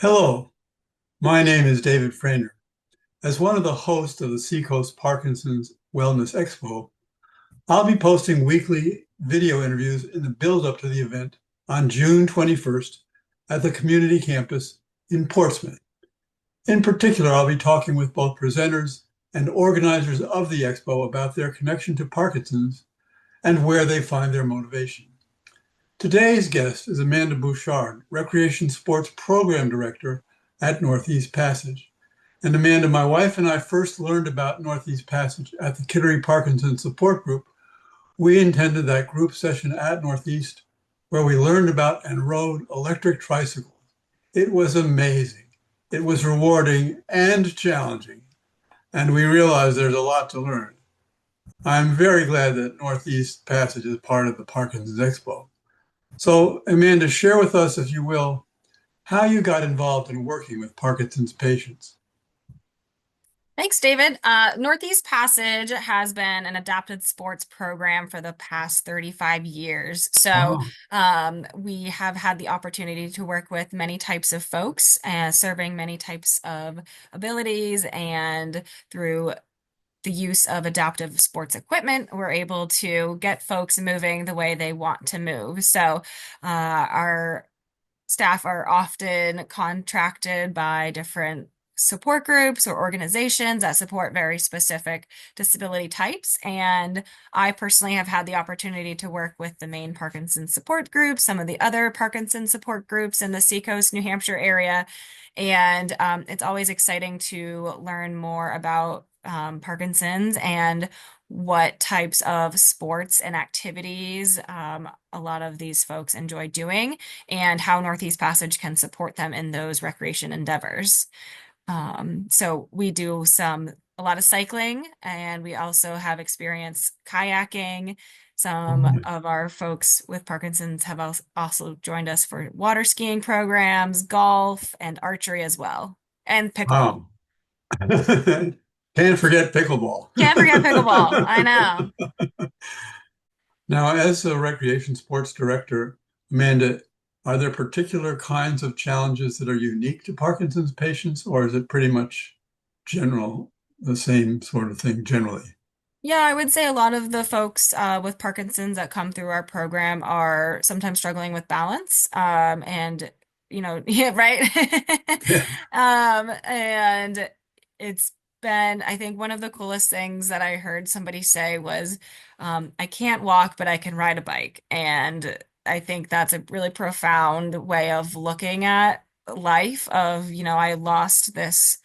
Hello, my name is David Frainer. As one of the hosts of the Seacoast Parkinson's Wellness Expo, I'll be posting weekly video interviews in the build-up to the event on June 21st at the community campus in Portsmouth. In particular, I'll be talking with both presenters and organizers of the expo about their connection to Parkinson's and where they find their motivation. Today's guest is Amanda Bouchard, Recreation Sports Program Director at Northeast Passage. And Amanda, my wife and I first learned about Northeast Passage at the Kittery Parkinson Support Group. We attended that group session at Northeast where we learned about and rode electric tricycles. It was amazing. It was rewarding and challenging. And we realized there's a lot to learn. I'm very glad that Northeast Passage is part of the Parkinson's Expo. So, Amanda, share with us, if you will, how you got involved in working with Parkinson's patients. Thanks, David. Northeast Passage has been an adapted sports program for the past 35 years. So Wow. we have had the opportunity to work with many types of folks, serving many types of abilities, and through the use of adaptive sports equipment, we're able to get folks moving the way they want to move. So our staff are often contracted by different support groups or organizations that support very specific disability types. And I personally have had the opportunity to work with the main Parkinson support group, some of the other Parkinson support groups in the Seacoast, New Hampshire area. And it's always exciting to learn more about Parkinson's and what types of sports and activities a lot of these folks enjoy doing, and how Northeast Passage can support them in those recreation endeavors. So we do a lot of cycling, and we also have experience kayaking. Some of our folks with Parkinson's have also joined us for water skiing programs, golf, and archery as well, and pickleball. Wow. Can't forget pickleball. Can't forget pickleball. I know. Now, as a recreation sports director, Amanda, are there particular kinds of challenges that are unique to Parkinson's patients, or is it pretty much general, the same sort of thing generally? Yeah, I would say a lot of the folks with Parkinson's that come through our program are sometimes struggling with balance. And, yeah, right. Yeah. And it's been, I think, one of the coolest things that I heard somebody say was, I can't walk, but I can ride a bike. And I think that's a really profound way of looking at life of, I lost this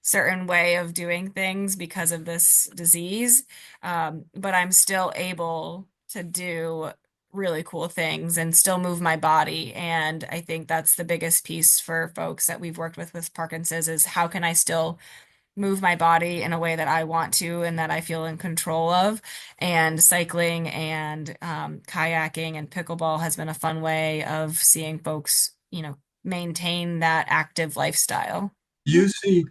certain way of doing things because of this disease. But I'm still able to do really cool things and still move my body. And I think that's the biggest piece for folks that we've worked with Parkinson's is how can I still move my body in a way that I want to and that I feel in control of. And cycling and kayaking and pickleball has been a fun way of seeing folks, maintain that active lifestyle. You see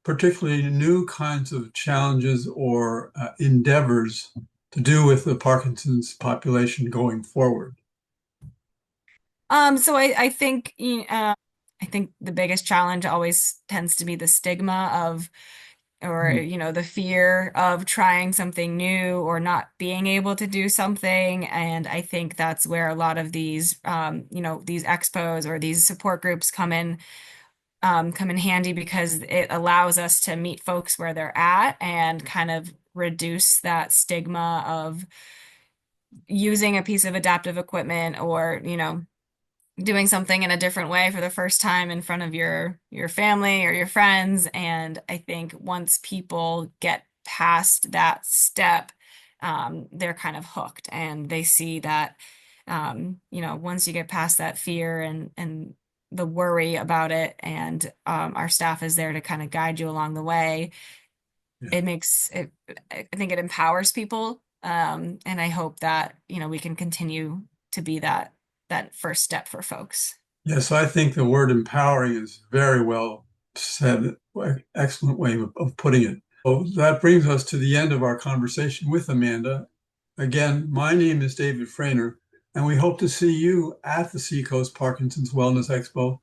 particularly new kinds of challenges or endeavors to do with the Parkinson's population going forward. So I think the biggest challenge always tends to be the stigma of, or, Mm. the fear of trying something new or not being able to do something. And I think that's where a lot of these, these expos or these support groups come in handy because it allows us to meet folks where they're at and kind of reduce that stigma of using a piece of adaptive equipment or, doing something in a different way for the first time in front of your family or your friends. And I think once people get past that step, they're kind of hooked and they see that once you get past that fear and the worry about it, and our staff is there to kind of guide you along the way, Yeah. it makes it, I think it empowers people. And I hope that, we can continue to be that first step for folks. Yes, I think the word empowering is very well said. Excellent way of putting it. So that brings us to the end of our conversation with Amanda. Again, my name is David Frainer, and we hope to see you at the Seacoast Parkinson's Wellness Expo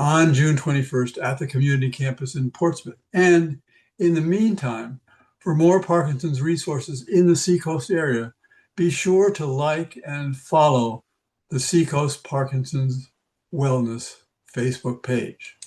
on June 21st at the community campus in Portsmouth. And in the meantime, for more Parkinson's resources in the Seacoast area, be sure to like and follow the Seacoast Parkinson's Wellness Facebook page.